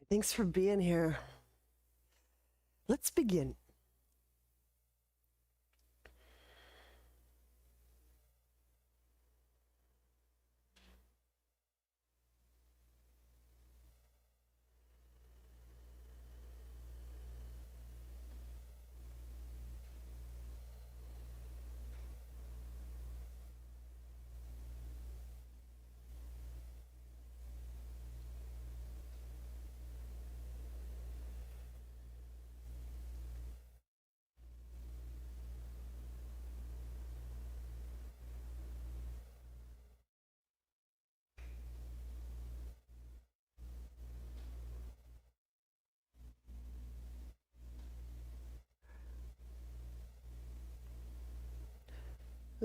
Thanks for being here. Let's begin.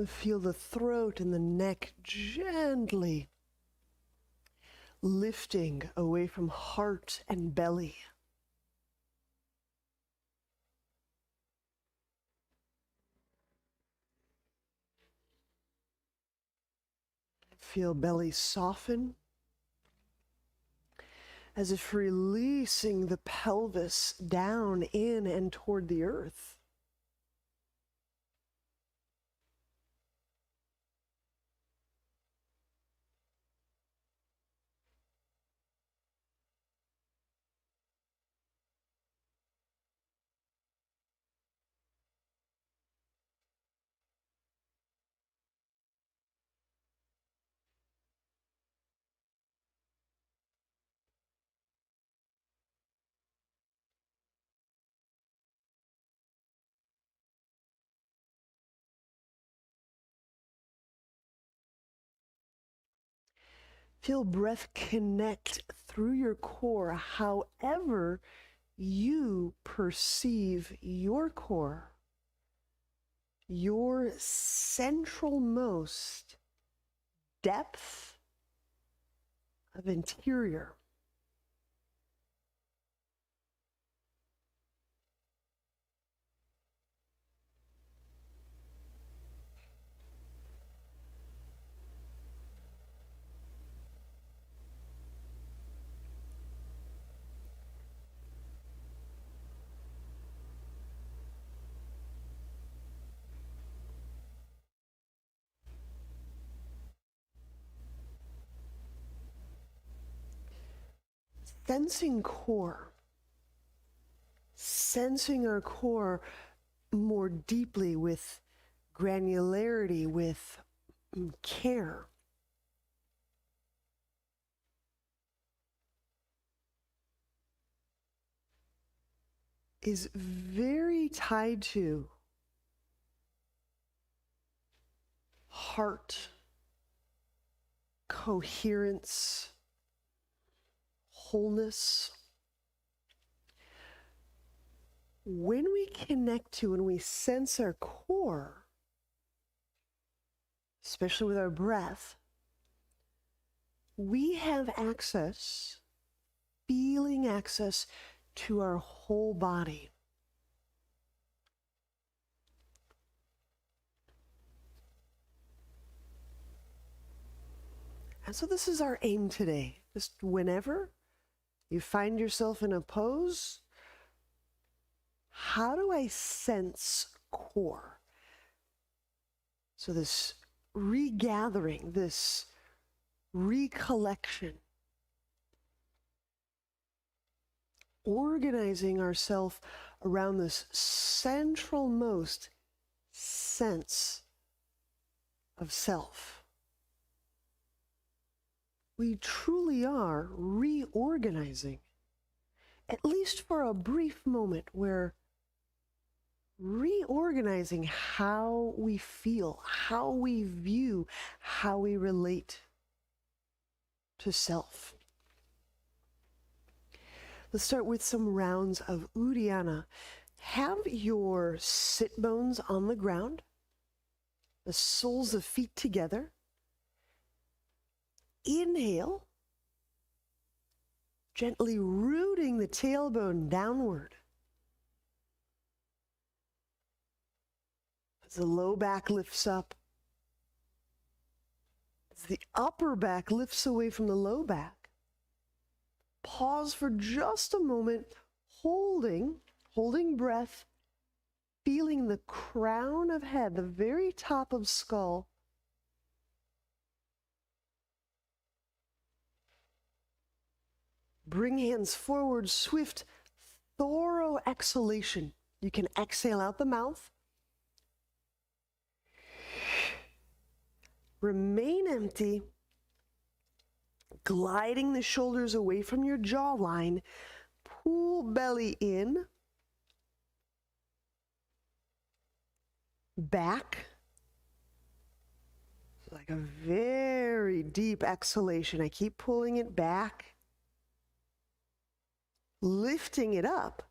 Feel the throat and the neck gently lifting away from heart and belly. Feel belly soften as if releasing the pelvis down in and toward the earth. Feel breath connect through your core, however you perceive your core, your centralmost depth of interior. Sensing core, sensing our core more deeply with granularity, with care. Is very tied to heart, coherence, wholeness. When we connect to and we sense our core, especially with our breath, we have access, feeling access to our whole body. And so this is our aim today. Just whenever you find yourself in a pose, how do I sense core? So this regathering, this recollection, organizing ourselves around this centralmost sense of self. We truly are reorganizing, at least for a brief moment, where reorganizing how we feel, how we view, how we relate to self. Let's start with some rounds of Uddiyana. Have your sit bones on the ground, the soles of feet together. Inhale, gently rooting the tailbone downward. As the low back lifts up, as the upper back lifts away from the low back. Pause for just a moment, holding breath, feeling the crown of head, the very top of skull. Bring hands forward, swift, thorough exhalation. You can exhale out the mouth. Remain empty, gliding the shoulders away from your jawline. Pull belly in, back, like a very deep exhalation. I keep pulling it back, lifting it up.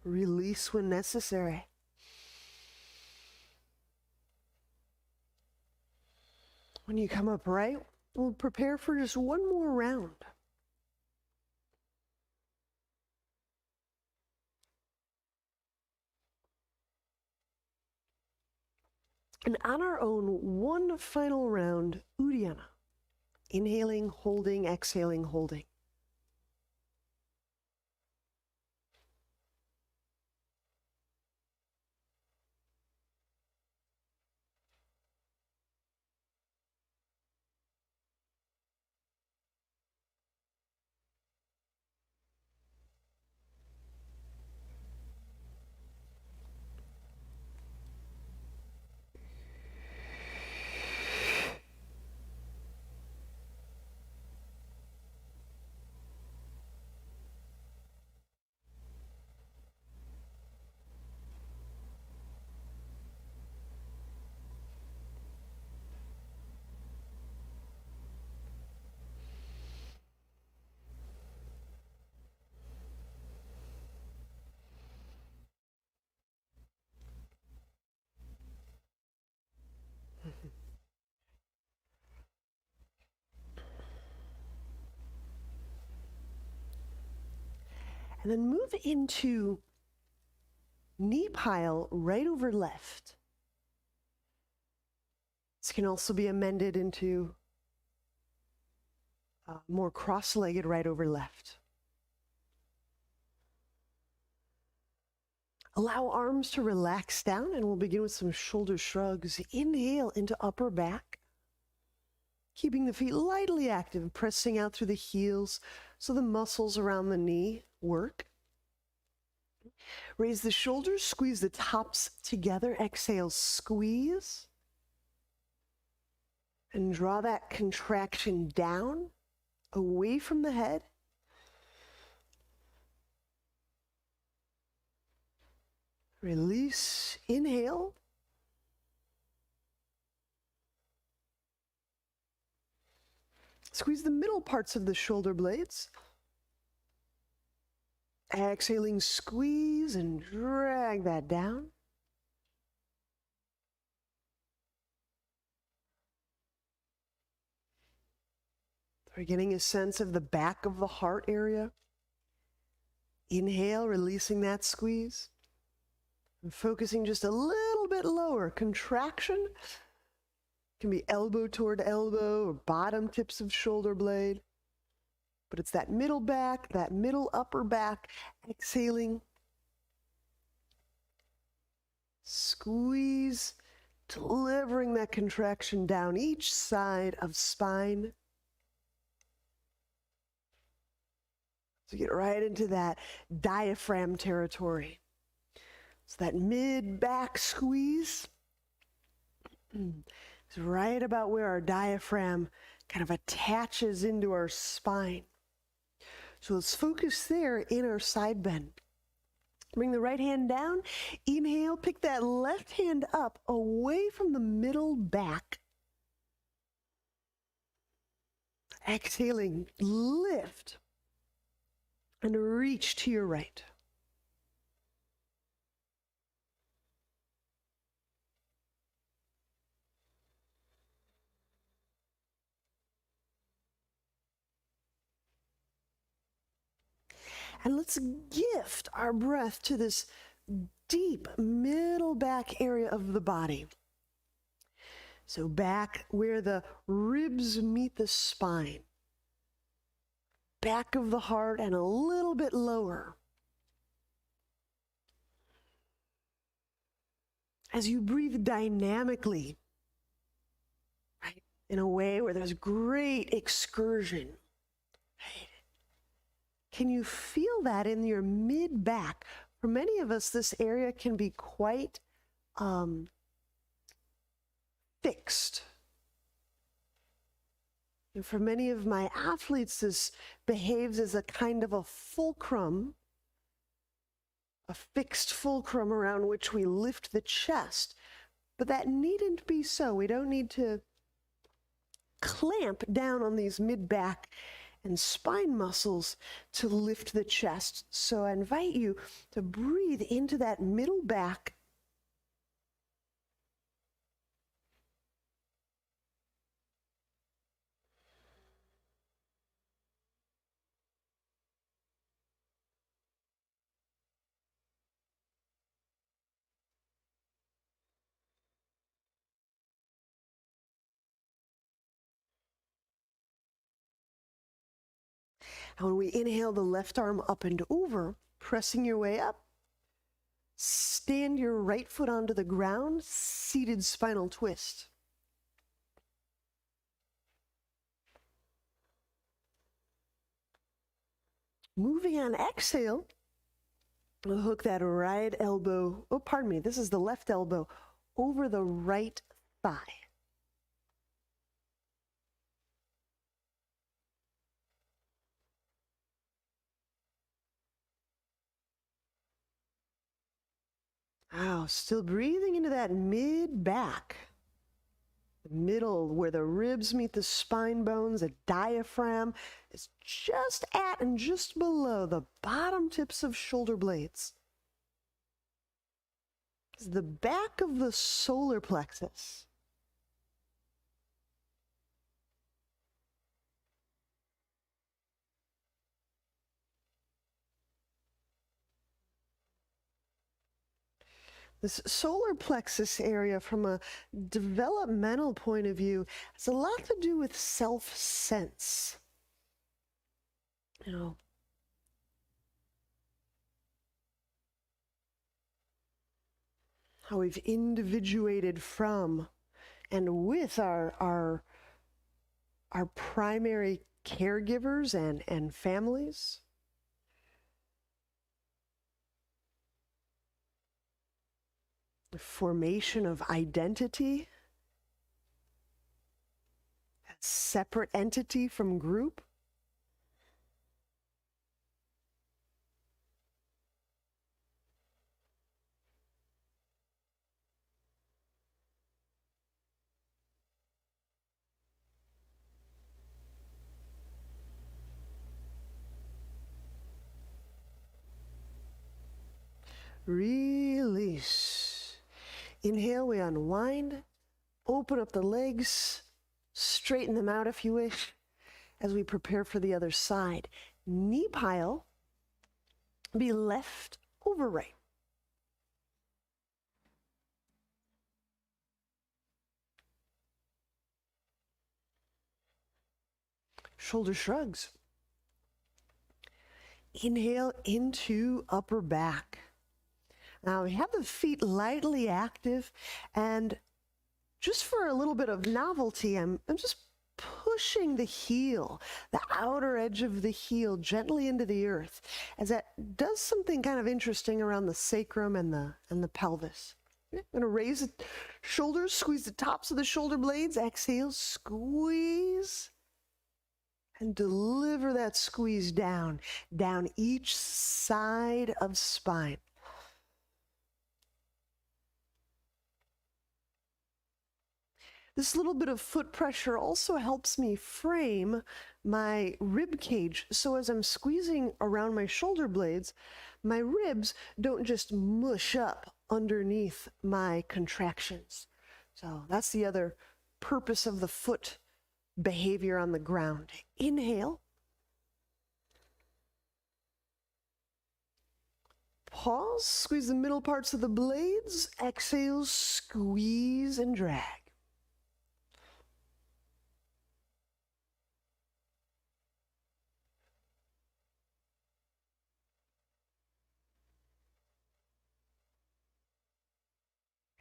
Release when necessary. When you come upright, we'll prepare for just one more round. And on our own, one final round, Uddiyana. Inhaling, holding, exhaling, holding. And then move into knee pile right over left. This can also be amended into more cross-legged right over left. Allow arms to relax down, and we'll begin with some shoulder shrugs. Inhale into upper back, keeping the feet lightly active, pressing out through the heels so the muscles around the knee work. Raise the shoulders, squeeze the tops together. Exhale, squeeze. And draw that contraction down, away from the head. Release, inhale. Squeeze the middle parts of the shoulder blades. Exhaling, squeeze and drag that down. We're getting a sense of the back of the heart area. Inhale, releasing that squeeze. And focusing just a little bit lower. Contraction can be elbow toward elbow or bottom tips of shoulder blade. But it's that middle back, that middle upper back. Exhaling. Squeeze, delivering that contraction down each side of spine. So get right into that diaphragm territory. So that mid-back squeeze is right about where our diaphragm kind of attaches into our spine. So let's focus there in our side bend. Bring the right hand down. Inhale, pick that left hand up away from the middle back. Exhaling, lift. And reach to your right. And let's gift our breath to this deep middle back area of the body. So back where the ribs meet the spine. Back of the heart and a little bit lower. As you breathe dynamically, right, in a way where there's great excursion, right? Can you feel that in your mid-back? For many of us, this area can be quite fixed. And for many of my athletes, this behaves as a kind of a fulcrum, a fixed fulcrum around which we lift the chest. But that needn't be so. We don't need to clamp down on these mid-back and spine muscles to lift the chest. So I invite you to breathe into that middle back. And when we inhale the left arm up and over, pressing your way up, stand your right foot onto the ground, seated spinal twist. Moving on exhale, we'll hook that right elbow, this is the left elbow, over the right thigh. Wow, still breathing into that mid-back. The middle, where the ribs meet the spine bones, the diaphragm is just at and just below the bottom tips of shoulder blades. It's the back of the solar plexus. This solar plexus area, from a developmental point of view, has a lot to do with self-sense. You know, how we've individuated from and with our primary caregivers and families. The formation of identity, a separate entity from group. Release. Inhale, we unwind, open up the legs, straighten them out if you wish, as we prepare for the other side. Knee pile, be left over right. Shoulder shrugs. Inhale into upper back. Now we have the feet lightly active, and just for a little bit of novelty, I'm just pushing the heel, the outer edge of the heel, gently into the earth, as that does something kind of interesting around the sacrum and the pelvis. I'm going to raise the shoulders, squeeze the tops of the shoulder blades, exhale, squeeze, and deliver that squeeze down each side of spine. This little bit of foot pressure also helps me frame my rib cage. So as I'm squeezing around my shoulder blades, my ribs don't just mush up underneath my contractions. So that's the other purpose of the foot behavior on the ground. Inhale. Pause, squeeze the middle parts of the blades. Exhale, squeeze and drag.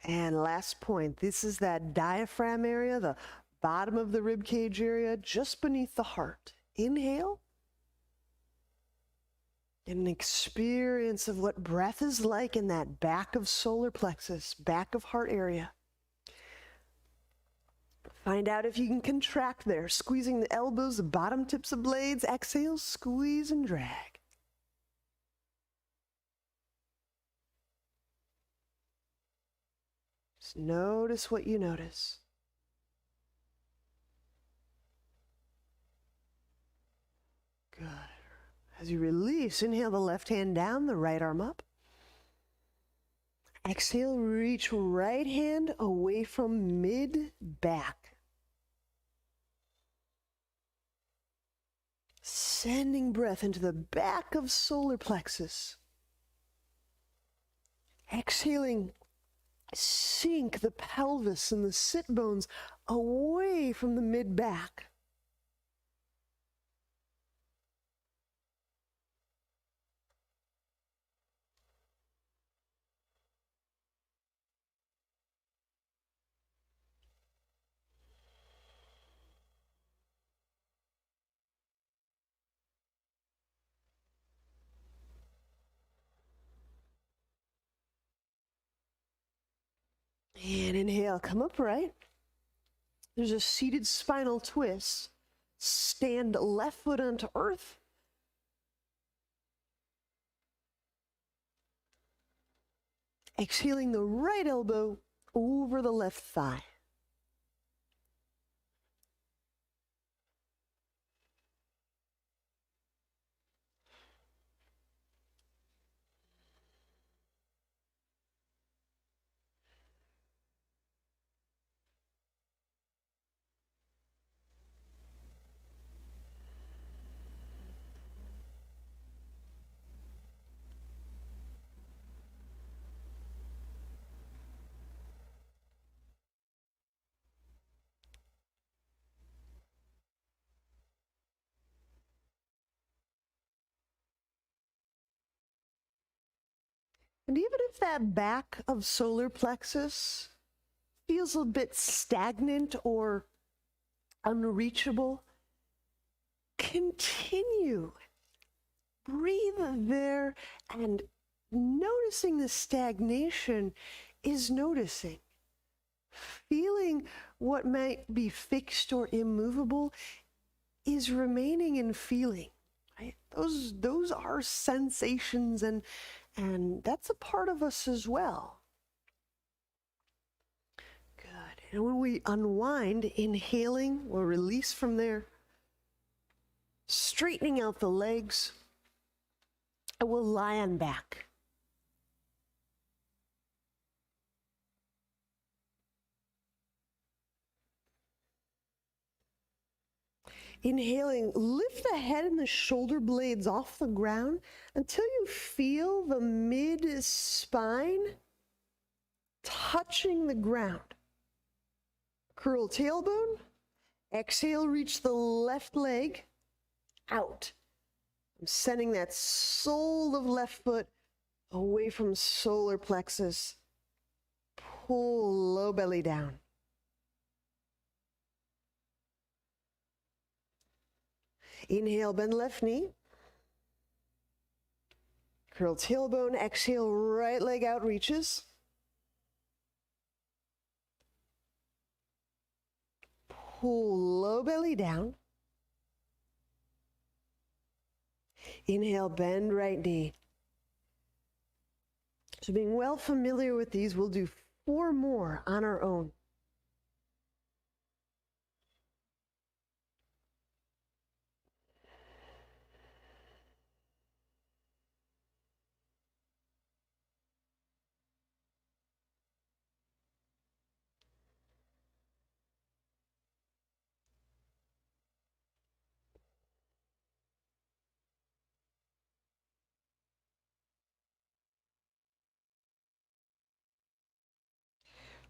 And last point, this is that diaphragm area, the bottom of the rib cage area, just beneath the heart. Inhale. Get an experience of what breath is like in that back of solar plexus, back of heart area. Find out if you can contract there, squeezing the elbows, the bottom tips of blades. Exhale, squeeze and drag. Just notice what you notice. Good. As you release, inhale the left hand down, the right arm up. Exhale, reach right hand away from mid-back. Sending breath into the back of solar plexus. Exhaling, sink the pelvis and the sit bones away from the mid-back. And inhale, come upright. There's a seated spinal twist. Stand left foot onto earth. Exhaling the right elbow over the left thigh. And even if that back of solar plexus feels a bit stagnant or unreachable, continue. Breathe there, and noticing the stagnation is noticing. Feeling what might be fixed or immovable is remaining in feeling. Right? Those are sensations, and that's a part of us as well. Good. And when we unwind, inhaling, we'll release from there. Straightening out the legs. And we'll lie on back. Inhaling, lift the head and the shoulder blades off the ground until you feel the mid-spine touching the ground. Curl tailbone. Exhale, reach the left leg out. I'm sending that sole of left foot away from solar plexus. Pull low belly down. Inhale, bend left knee. Curl tailbone. Exhale, right leg out reaches. Pull low belly down. Inhale, bend right knee. So being well familiar with these, we'll do 4 more on our own.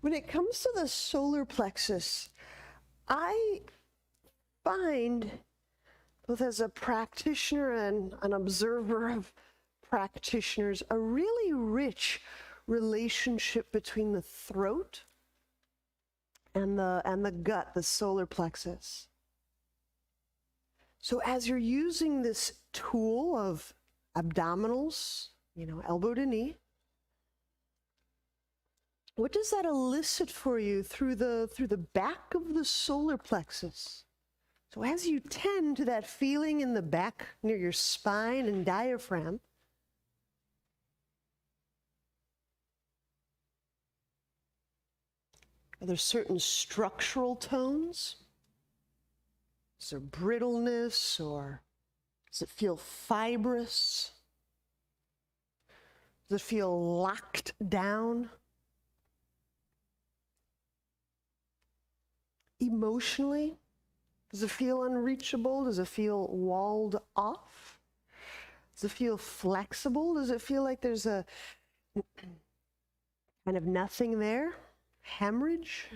When it comes to the solar plexus, I find, both as a practitioner and an observer of practitioners, a really rich relationship between the throat and the gut, the solar plexus. So as you're using this tool of abdominals, elbow to knee, what does that elicit for you through the back of the solar plexus? So as you tend to that feeling in the back near your spine and diaphragm, are there certain structural tones? Is there brittleness, or does it feel fibrous? Does it feel locked down? Emotionally, does it feel unreachable? Does it feel walled off? Does it feel flexible? Does it feel like there's a kind of nothing there? Hemorrhage?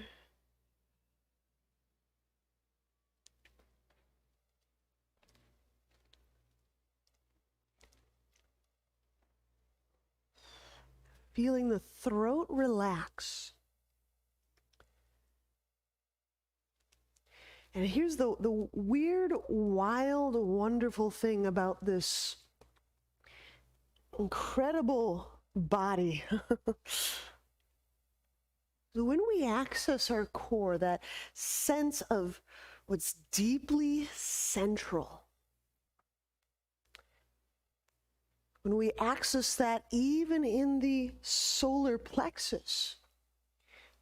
Feeling the throat relax. And here's the weird, wild, wonderful thing about this incredible body. So when we access our core, that sense of what's deeply central, when we access that even in the solar plexus,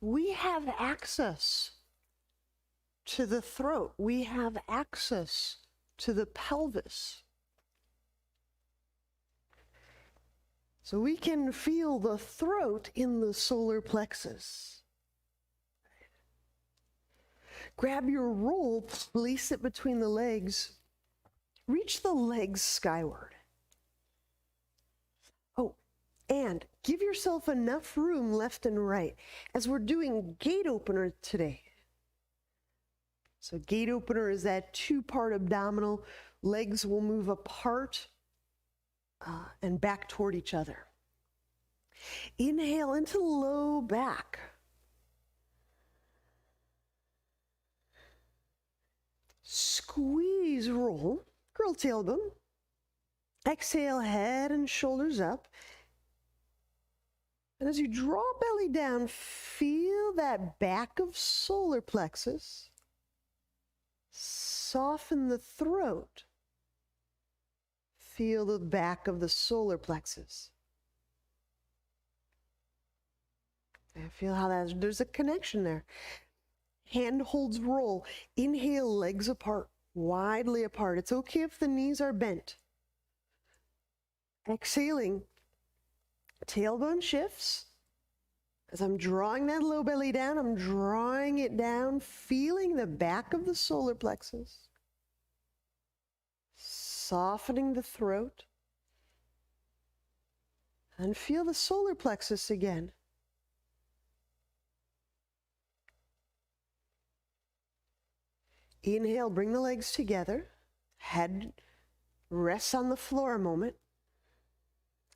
we have access to the throat. We have access to the pelvis. So we can feel the throat in the solar plexus. Grab your roll, place it between the legs, reach the legs skyward. Oh, and give yourself enough room left and right as we're doing gate opener today. So gate opener is that two-part abdominal. Legs will move apart and back toward each other. Inhale into low back. Squeeze, roll, curl tailbone. Exhale, head and shoulders up. And as you draw belly down, feel that back of solar plexus. Soften the throat. Feel the back of the solar plexus. And feel how there's a connection there. Hand holds roll. Inhale, legs apart, widely apart. It's okay if the knees are bent. Exhaling, tailbone shifts. As I'm drawing that low belly down, I'm drawing it down, feeling the back of the solar plexus. Softening the throat. And feel the solar plexus again. Inhale, bring the legs together. Head rests on the floor a moment.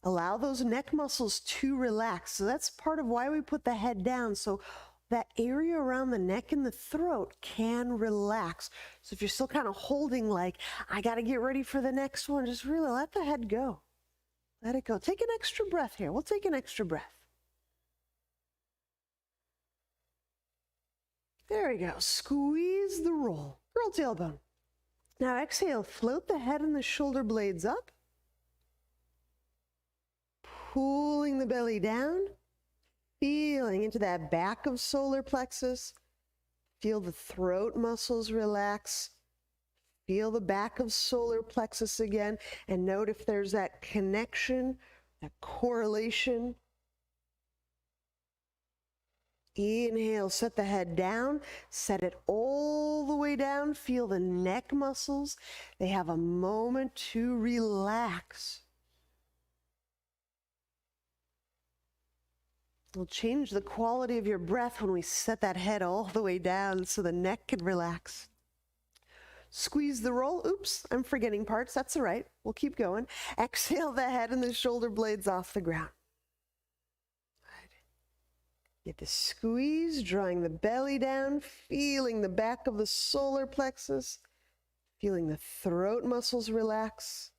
Allow those neck muscles to relax. So that's part of why we put the head down. So that area around the neck and the throat can relax. So if you're still kind of holding like, I got to get ready for the next one, just really let the head go. Let it go. Take an extra breath here. We'll take an extra breath. There we go. Squeeze the roll. Curl tailbone. Now exhale, float the head and the shoulder blades up. Pulling the belly down. Feeling into that back of solar plexus. Feel the throat muscles relax. Feel the back of solar plexus again. And note if there's that connection, that correlation. Inhale, set the head down, set it all the way down. Feel the neck muscles. They have a moment to relax. We'll change the quality of your breath when we set that head all the way down so the neck can relax. Squeeze the roll. Oops, I'm forgetting parts. That's all right. We'll keep going. Exhale the head and the shoulder blades off the ground. Get the squeeze, drawing the belly down, feeling the back of the solar plexus, feeling the throat muscles relax.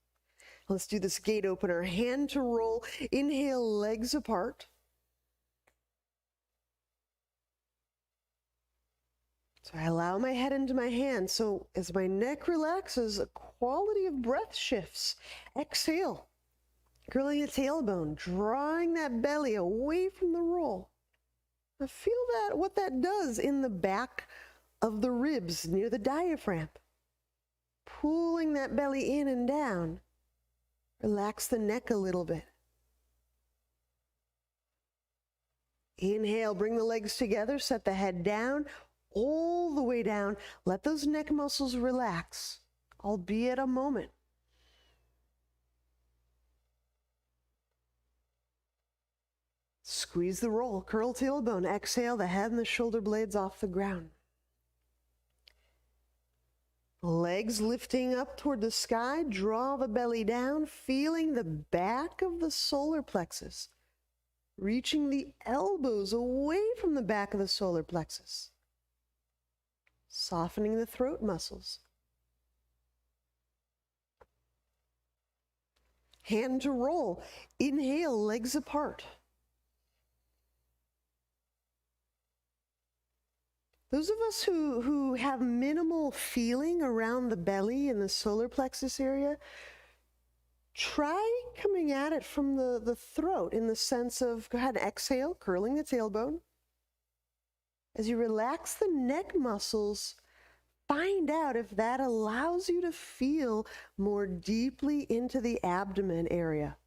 Let's do this gate opener. Hand to roll. Inhale, legs apart. So I allow my head into my hand. So as my neck relaxes, a quality of breath shifts. Exhale, curling the tailbone, drawing that belly away from the roll. Now feel that, what that does in the back of the ribs near the diaphragm. Pulling that belly in and down. Relax the neck a little bit. Inhale, bring the legs together, set the head down, all the way down. Let those neck muscles relax, albeit a moment. Squeeze the roll, curl tailbone, exhale the head and the shoulder blades off the ground. Legs lifting up toward the sky, draw the belly down, feeling the back of the solar plexus, reaching the elbows away from the back of the solar plexus, softening the throat muscles. Hand to roll, inhale, legs apart. Those of us who have minimal feeling around the belly and the solar plexus area, try coming at it from the throat in the sense of, go ahead and exhale, curling the tailbone. As you relax the neck muscles, find out if that allows you to feel more deeply into the abdomen area.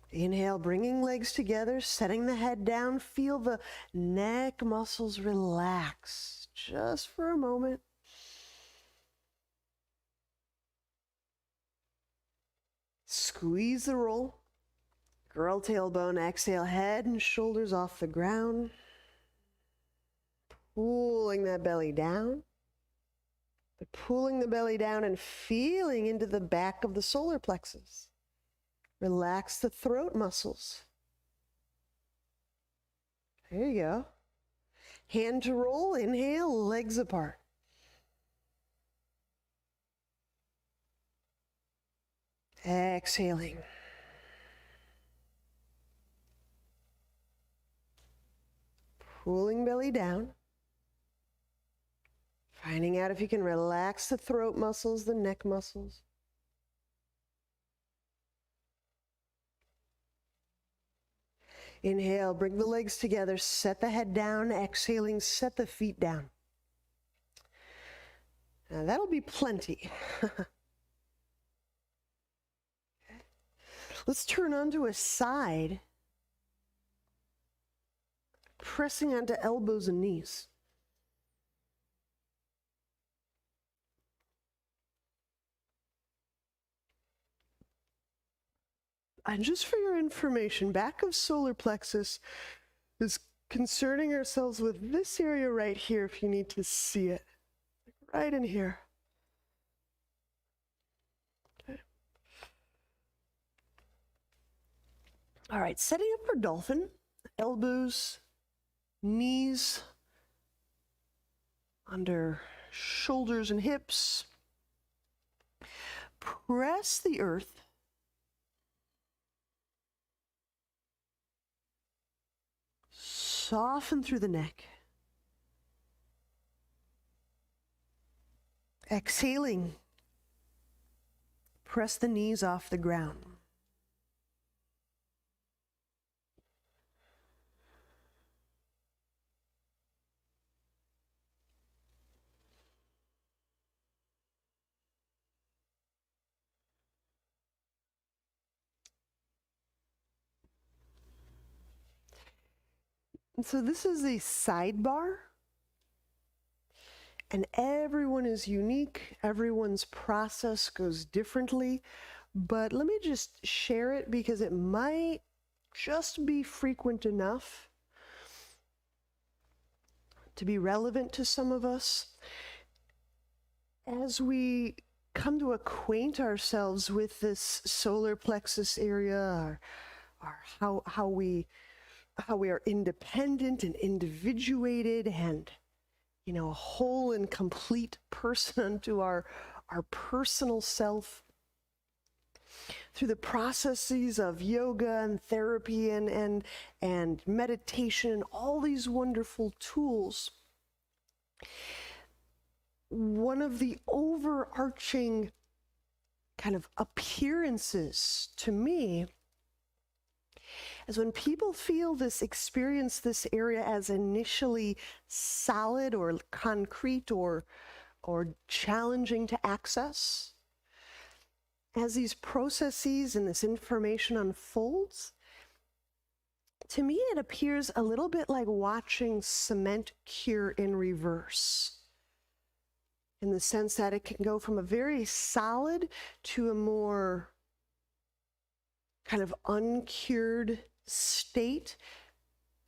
Inhale, bringing legs together, setting the head down. Feel the neck muscles relax just for a moment. Squeeze the roll. Curl tailbone, exhale, head and shoulders off the ground. Pulling that belly down. But pulling the belly down and feeling into the back of the solar plexus. Relax the throat muscles. There you go. Hand to roll, inhale, legs apart. Exhaling. Pulling belly down. Finding out if you can relax the throat muscles, the neck muscles. Inhale, bring the legs together, set the head down. Exhaling, set the feet down. Now that'll be plenty. Let's turn onto a side, pressing onto elbows and knees. And just for your information, back of solar plexus is concerning ourselves with this area right here if you need to see it. Right in here. Okay. All right, setting up for dolphin. Elbows, knees, under shoulders and hips. Press the earth. Soften through the neck. Exhaling. Press the knees off the ground. And so this is a sidebar. And everyone is unique. Everyone's process goes differently. But let me just share it because it might just be frequent enough to be relevant to some of us. As we come to acquaint ourselves with this solar plexus area, or how we are independent and individuated and, you know, a whole and complete person unto our personal self, through the processes of yoga and therapy and meditation and all these wonderful tools, one of the overarching kind of appearances to me is when people experience this area as initially solid or concrete or challenging to access. As these processes and this information unfolds, to me it appears a little bit like watching cement cure in reverse, in the sense that it can go from a very solid to a more kind of uncured state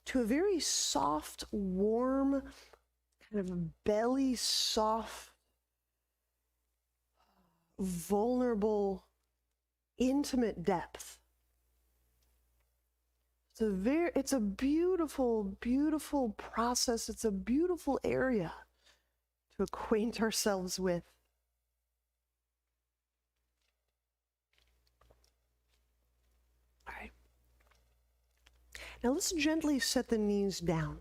to a very soft, warm, kind of belly soft, vulnerable, intimate depth. It's a beautiful, beautiful process. It's a beautiful area to acquaint ourselves with. All right. Now let's gently set the knees down.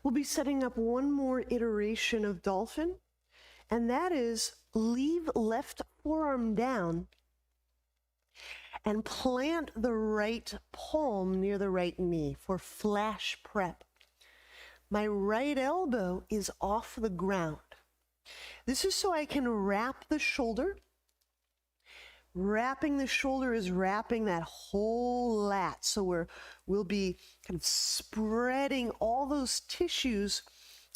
We'll be setting up one more iteration of dolphin, and that is leave left forearm down and plant the right palm near the right knee for flash prep. My right elbow is off the ground. This is so I can wrap the shoulder. Wrapping the shoulder is wrapping that whole lat. So we'll be kind of spreading all those tissues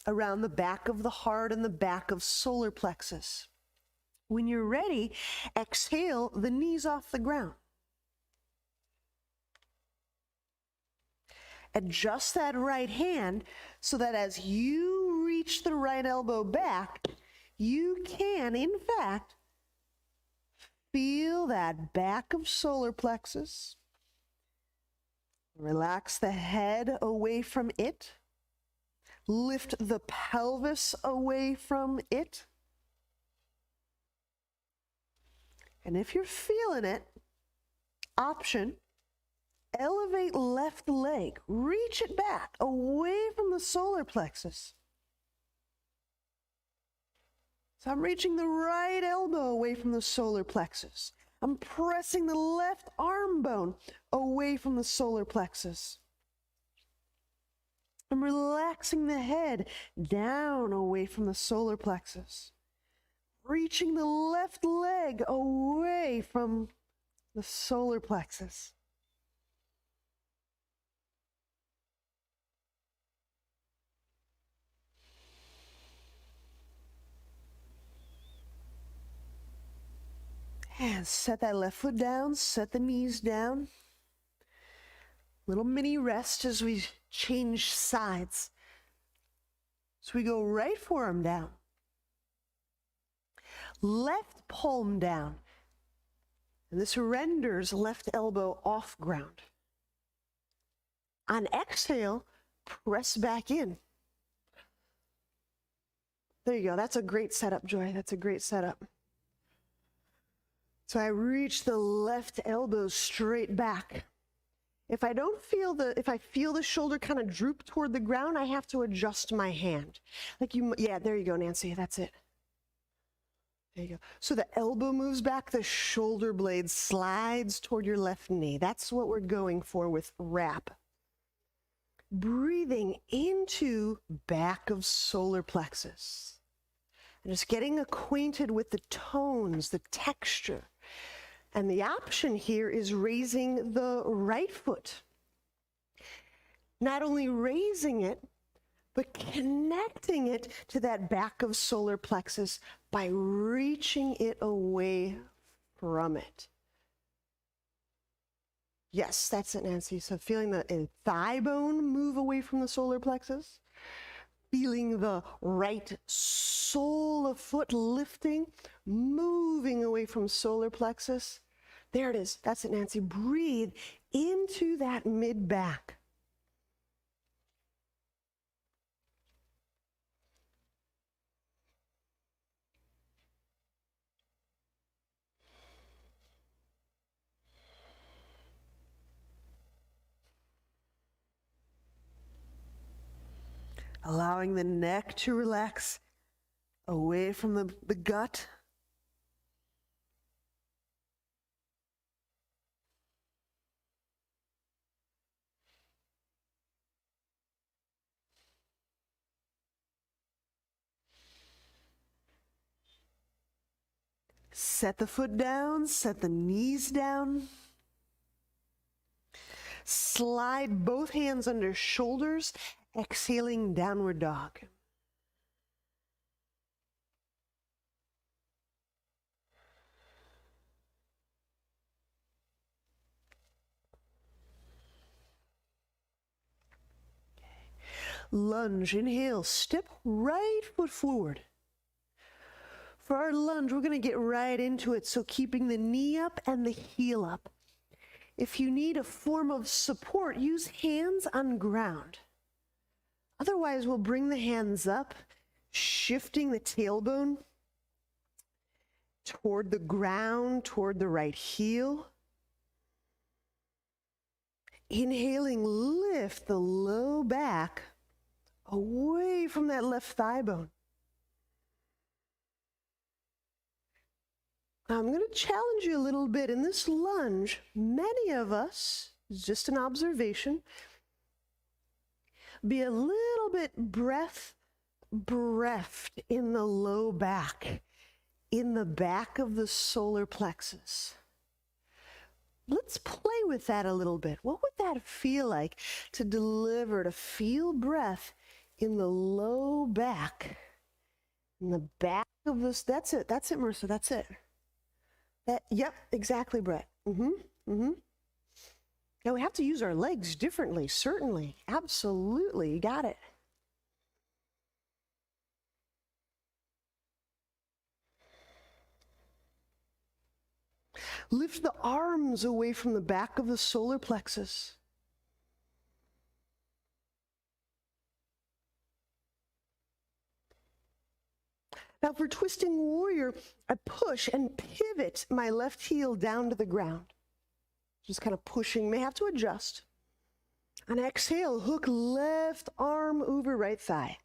around the back of the heart and the back of solar plexus. When you're ready, exhale the knees off the ground. Adjust that right hand so that as you reach the right elbow back, you can, in fact, feel that back of solar plexus. Relax the head away from it. Lift the pelvis away from it. And if you're feeling it, option, elevate left leg. Reach it back away from the solar plexus. So I'm reaching the right elbow away from the solar plexus. I'm pressing the left arm bone away from the solar plexus. I'm relaxing the head down away from the solar plexus. Reaching the left leg away from the solar plexus. And set that left foot down, set the knees down. Little mini rest as we change sides. So we go right forearm down. Left palm down. And this renders left elbow off ground. On exhale, press back in. There you go. That's a great setup, Joy. That's a great setup. So I reach the left elbow straight back. If I feel the shoulder kind of droop toward the ground, I have to adjust my hand. Yeah, there you go, Nancy. That's it. There you go. So the elbow moves back, the shoulder blade slides toward your left knee. That's what we're going for with wrap. Breathing into back of solar plexus. And just getting acquainted with the tones, the texture. And the option here is raising the right foot. Not only raising it, but connecting it to that back of solar plexus by reaching it away from it. Yes, that's it, Nancy. So feeling the thigh bone move away from the solar plexus, feeling the right sole of foot lifting, moving away from solar plexus. There it is. That's it, Nancy. Breathe into that mid-back. Allowing the neck to relax away from the gut. Set the foot down, set the knees down. Slide both hands under shoulders, exhaling downward dog. Lunge, inhale, step right foot forward. For our lunge, we're going to get right into it, so keeping the knee up and the heel up. If you need a form of support, use hands on ground. Otherwise, we'll bring the hands up, shifting the tailbone toward the ground, toward the right heel. Inhaling, lift the low back away from that left thigh bone. I'm going to challenge you a little bit. In this lunge, many of us, it's just an observation, be a little bit breathed in the low back, in the back of the solar plexus. Let's play with that a little bit. What would that feel like to deliver, to feel breath in the low back, in the back of this? That's it, Marissa, that's it. Yep, exactly, Brett. Now we have to use our legs differently, certainly, absolutely, you got it. Lift the arms away from the back of the solar plexus. Now for twisting warrior, I push and pivot my left heel down to the ground. Just kind of pushing, may have to adjust. And exhale, hook left arm over right thigh.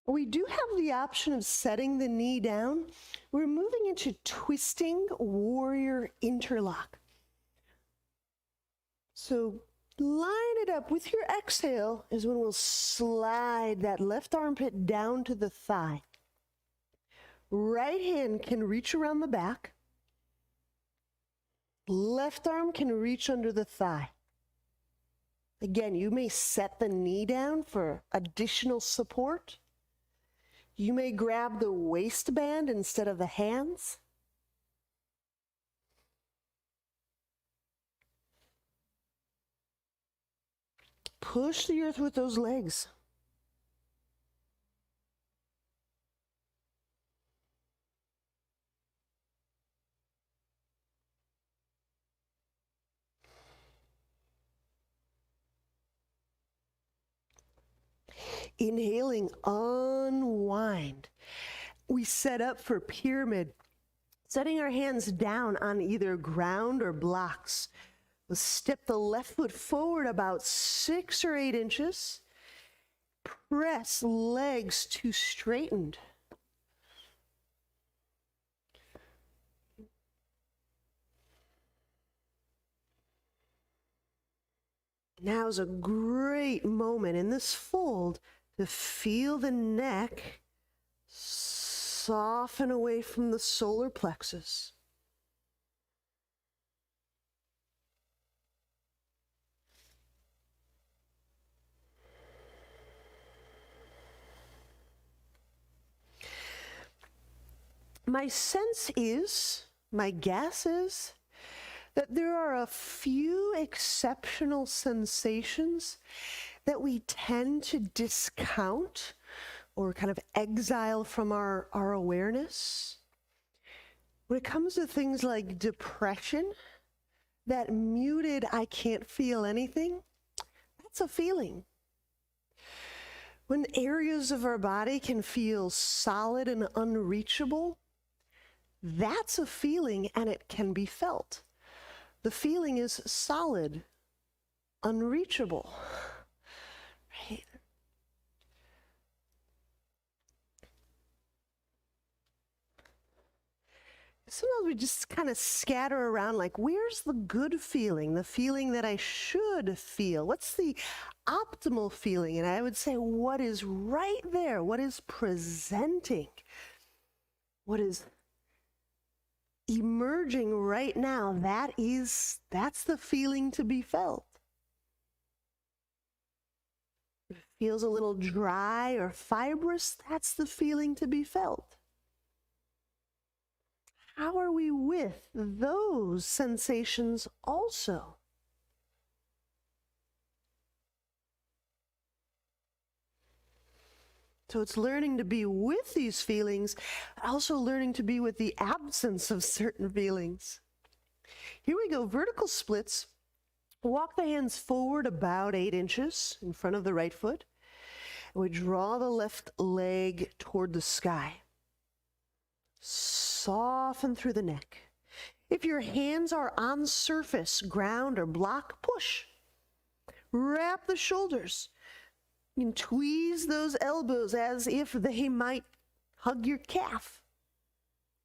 We do have the option of setting the knee down. We're moving into twisting warrior interlock. So line it up with your exhale is when we'll slide that left armpit down to the thigh. Right hand can reach around the back. Left arm can reach under the thigh. Again, you may set the knee down for additional support. You may grab the waistband instead of the hands. Push the earth with those legs. Inhaling, unwind. We set up for pyramid. Setting our hands down on either ground or blocks. We'll step the left foot forward about 6 or 8 inches. Press legs to straightened. Now is a great moment in this fold to feel the neck soften away from the solar plexus. My sense is, my guess is, that there are a few exceptional sensations that we tend to discount or kind of exile from our awareness. When it comes to things like depression, that muted, I can't feel anything, that's a feeling. When areas of our body can feel solid and unreachable, that's a feeling and it can be felt. The feeling is solid, unreachable, right? Sometimes we just kind of scatter around like, where's the good feeling, the feeling that I should feel? What's the optimal feeling? And I would say, what is right there? What is presenting? What is emerging right now? That's the feeling to be felt. If it feels a little dry or fibrous, that's the feeling to be felt. How are we with those sensations also? So it's learning to be with these feelings, also learning to be with the absence of certain feelings. Here we go, vertical splits. Walk the hands forward about 8 inches in front of the right foot. And we draw the left leg toward the sky. Soften through the neck. If your hands are on surface, ground, or block, push. Wrap the shoulders. You can tweeze those elbows as if they might hug your calf.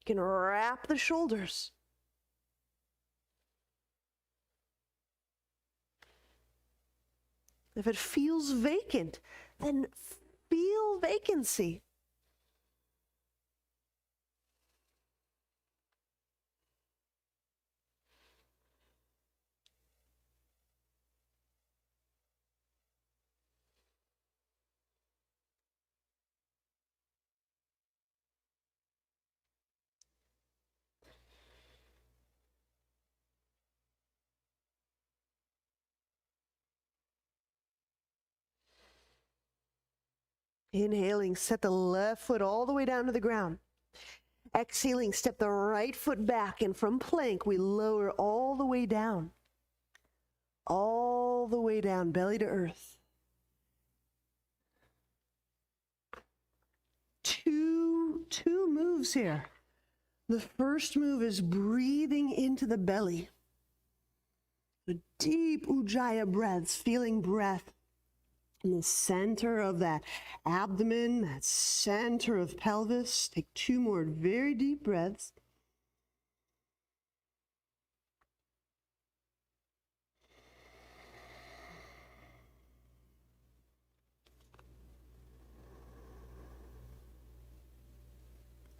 You can wrap the shoulders. If it feels vacant, then feel vacancy. Inhaling, set the left foot all the way down to the ground. Exhaling, step the right foot back, and from plank, we lower all the way down. All the way down, belly to earth. Two moves here. The first move is breathing into the belly. The deep Ujjayi breaths, feeling breath in the center of that abdomen, that center of pelvis. Take 2 more very deep breaths.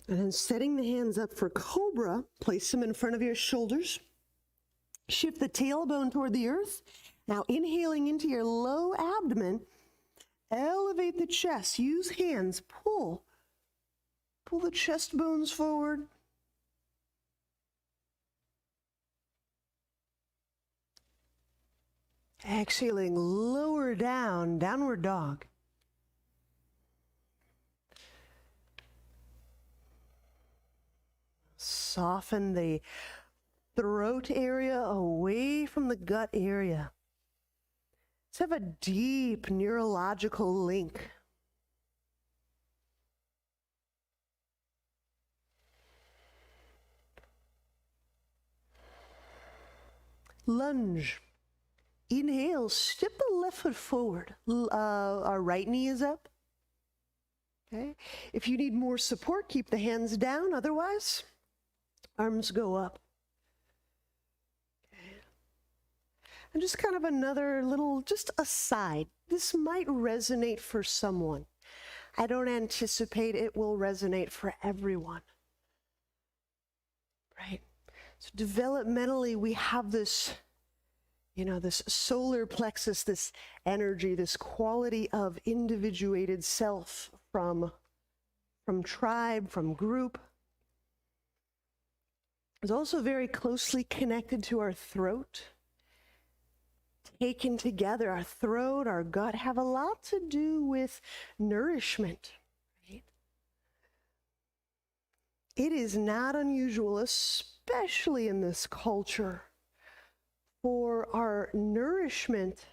And then setting the hands up for cobra, place them in front of your shoulders. Shift the tailbone toward the earth. Now inhaling into your low abdomen, elevate the chest. Use hands, pull. Pull the chest bones forward. Exhaling, lower down, downward dog. Soften the throat area away from the gut area. Let's have a deep neurological link. lunge. Inhale, step the left foot forward. Our right knee is up. Okay. If you need more support, keep the hands down. Otherwise, arms go up. Okay. And just kind of another little, just aside. This might resonate for someone. I don't anticipate it will resonate for everyone. Right? So developmentally, we have this, this solar plexus, this energy, this quality of individuated self from tribe, from group. It's also very closely connected to our throat. Taken together, our throat, our gut have a lot to do with nourishment. Right? It is not unusual, especially in this culture, for our nourishment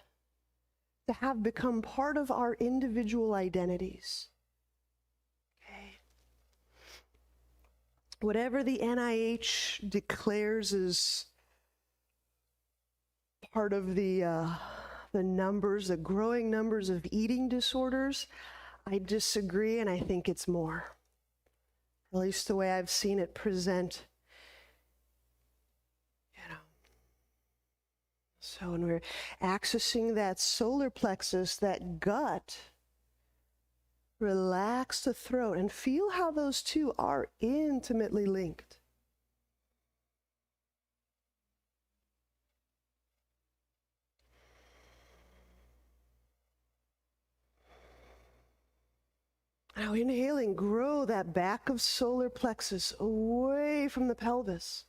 to have become part of our individual identities. Okay. Whatever the NIH declares is part of the numbers, the growing numbers of eating disorders, I disagree, and I think it's more. At least the way I've seen it present. So when we're accessing that solar plexus, that gut, relax the throat and feel how those two are intimately linked. Now inhaling, grow that back of solar plexus away from the pelvis.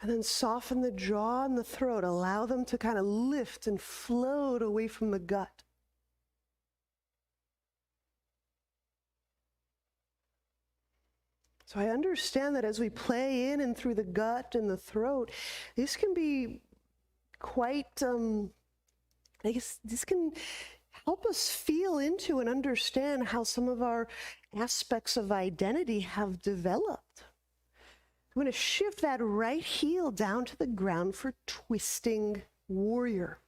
And then soften the jaw and the throat. Allow them to kind of lift and float away from the gut. So I understand that as we play in and through the gut and the throat, this can be quite, this can help us feel into and understand how some of our aspects of identity have developed. I'm going to shift that right heel down to the ground for twisting warrior.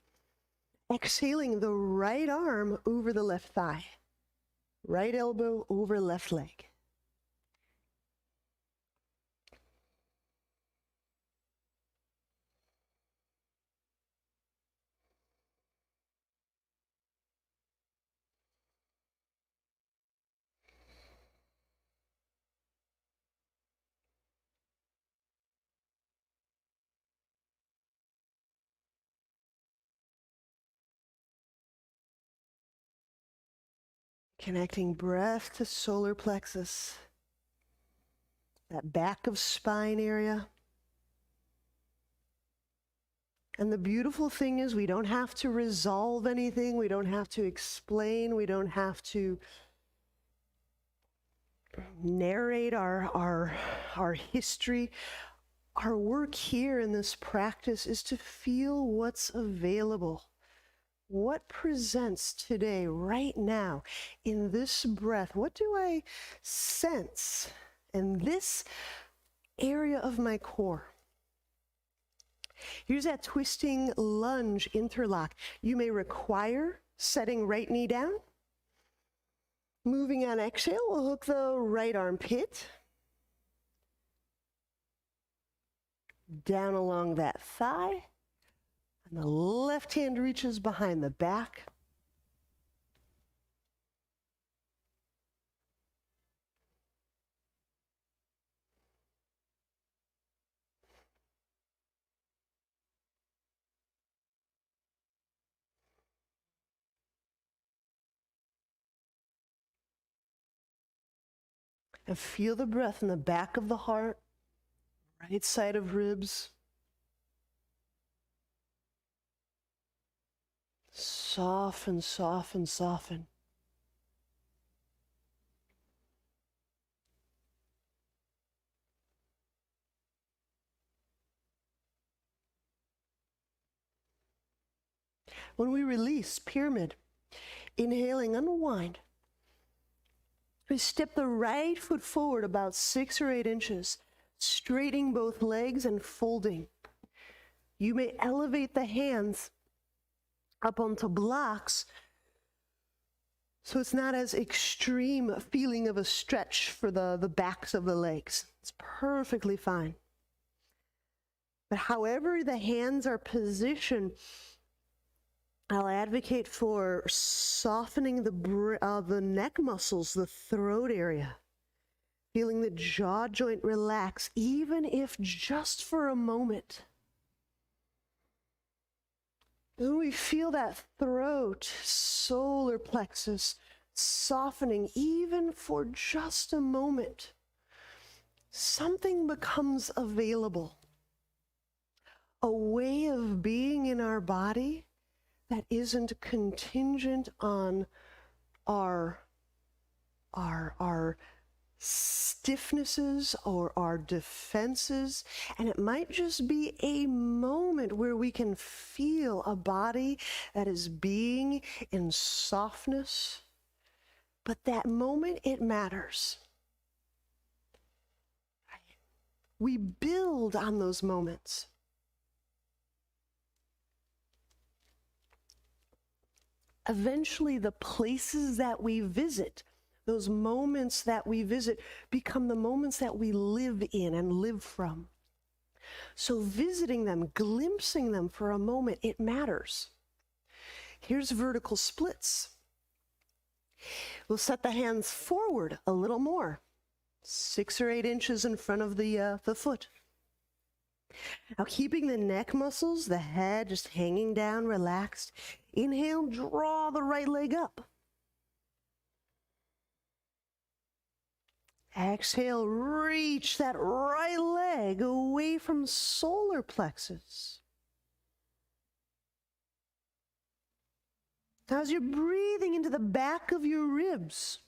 Exhaling the right arm over the left thigh. Right elbow over left leg. Connecting breath to solar plexus, that back of spine area. And the beautiful thing is we don't have to resolve anything, we don't have to explain, we don't have to narrate our history. Our work here in this practice is to feel what's available. What presents today, right now, in this breath? What do I sense in this area of my core? Here's that twisting lunge interlock. You may require setting right knee down. Moving on exhale, we'll hook the right armpit. Down along that thigh. And the left hand reaches behind the back. And feel the breath in the back of the heart, right side of ribs. Soften, soften, soften. When we release, pyramid, inhaling, unwind. We step the right foot forward about 6 or 8 inches. Straightening both legs and folding. You may elevate the hands up onto blocks so it's not as extreme a feeling of a stretch for the backs of the legs. It's perfectly fine. But however the hands are positioned, I'll advocate for softening the neck muscles, the throat area, feeling the jaw joint relax, even if just for a moment. When we feel that throat, solar plexus softening, even for just a moment, something becomes available. A way of being in our body that isn't contingent on our stiffnesses or our defenses. And it might just be a moment where we can feel a body that is being in softness. But that moment, it matters. We build on those moments. Eventually, the places that we visit, those moments that we visit, become the moments that we live in and live from. So visiting them, glimpsing them for a moment, it matters. Here's vertical splits. We'll set the hands forward a little more, 6 or 8 inches in front of the foot. Now, keeping the neck muscles, the head just hanging down, relaxed. Inhale, draw the right leg up. Exhale, reach that right leg away from solar plexus. Now, as you're breathing into the back of your ribs,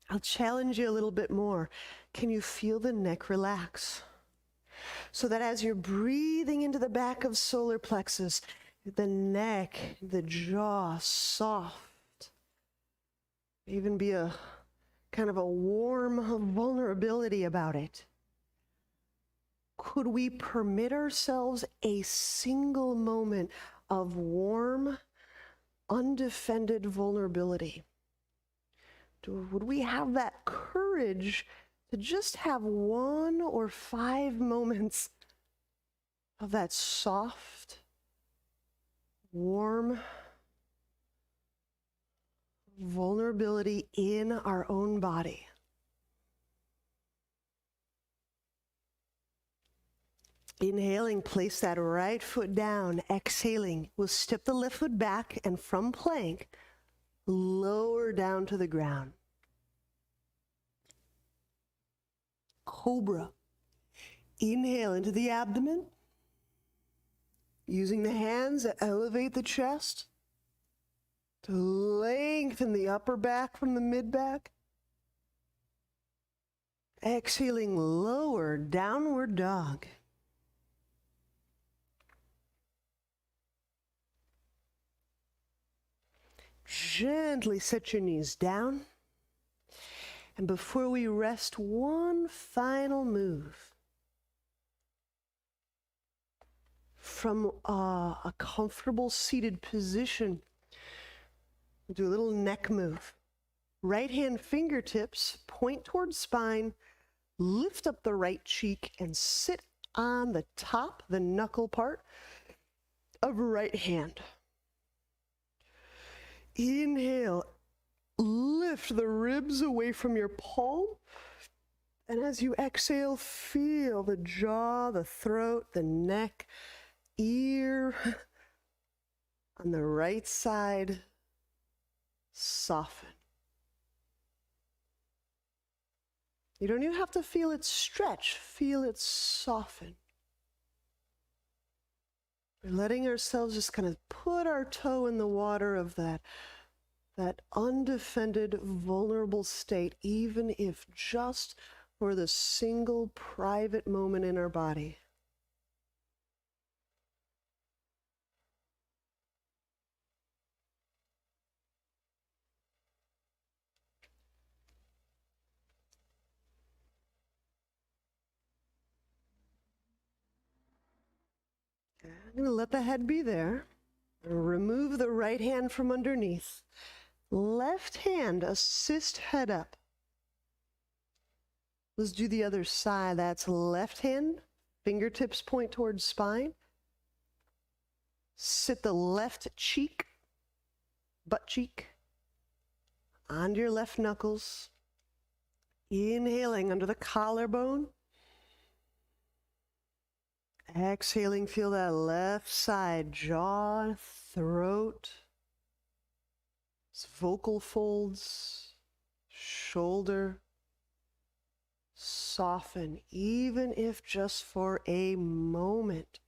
I'll challenge you a little bit more. Can you feel the neck relax? So that as you're breathing into the back of solar plexus, the neck, the jaw, soft. Even be a kind of a warm vulnerability about it. Could we permit ourselves a single moment of warm, undefended vulnerability? Would we have that courage to just have 1 or 5 moments of that soft, warm vulnerability in our own body? Inhaling, place that right foot down. Exhaling, we'll step the left foot back and from plank, lower down to the ground. Cobra. Inhale into the abdomen. Using the hands to elevate the chest, to lengthen the upper back from the mid back. Exhaling, lower, downward dog. Gently set your knees down. And before we rest, one final move. From a comfortable seated position, we'll do a little neck move. Right hand fingertips point towards spine, lift up the right cheek, and sit on the top, the knuckle part of right hand. Inhale, lift the ribs away from your palm. And as you exhale, feel the jaw, the throat, the neck, ear on the right side soften. You don't even have to feel it stretch, feel it soften. We're letting ourselves just kind of put our toe in the water of that undefended, vulnerable state, even if just for the single private moment in our body. I'm going to let the head be there. Remove the right hand from underneath. Left hand, assist head up. Let's do the other side. That's left hand, fingertips point towards spine. Sit the left cheek, butt cheek, onto your left knuckles. Inhaling under the collarbone. Exhaling, feel that left side, jaw, throat, vocal folds, shoulder. Soften, even if just for a moment.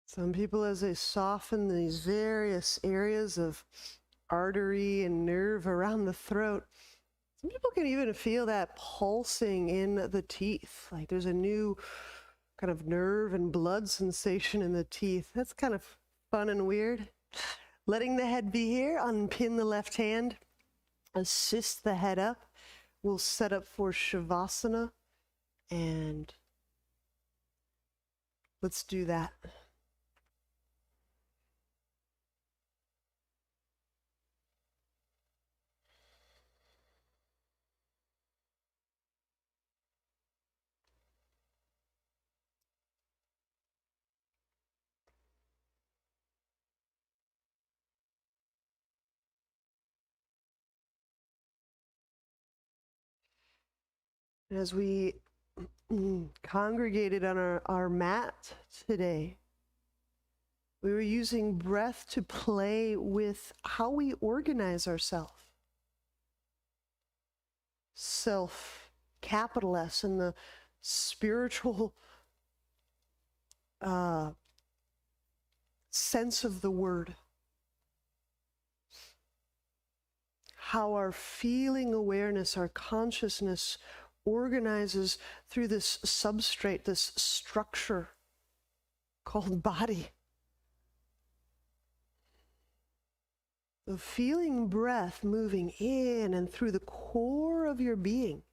Some people, as they soften these various areas of artery and nerve around the throat, some people can even feel that pulsing in the teeth. Like there's a new kind of nerve and blood sensation in the teeth. That's kind of fun and weird. Letting the head be here, unpin the left hand, assist the head up. We'll set up for Shavasana, and let's do that. As we congregated on our mat today, we were using breath to play with how we organize ourselves. Self, capital S, in the spiritual sense of the word. How our feeling awareness, our consciousness organizes through this substrate, this structure called body. The feeling breath moving in and through the core of your being.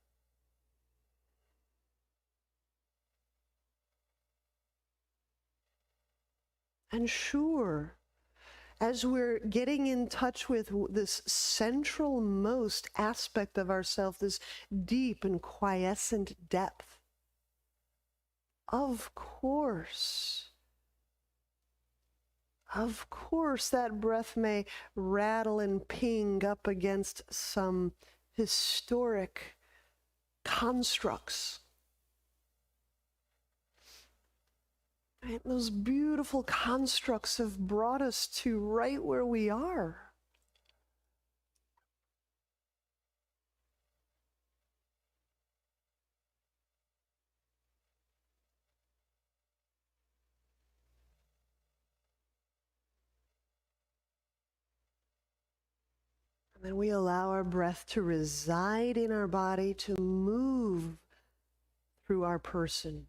And sure, as we're getting in touch with this central most aspect of ourself, this deep and quiescent depth, of course, that breath may rattle and ping up against some historic constructs. Right? Those beautiful constructs have brought us to right where we are. And then we allow our breath to reside in our body, to move through our person.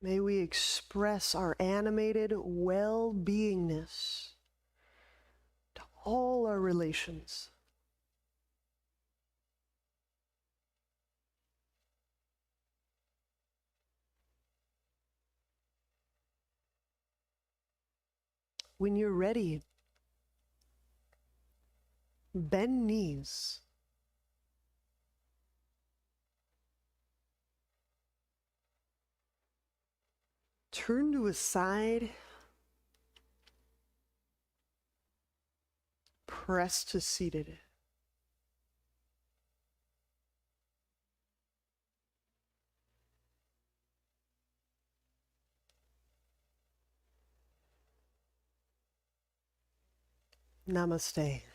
May we express our animated well-beingness to all our relations. When you're ready, bend knees. Turn to a side. Press to seated. Namaste.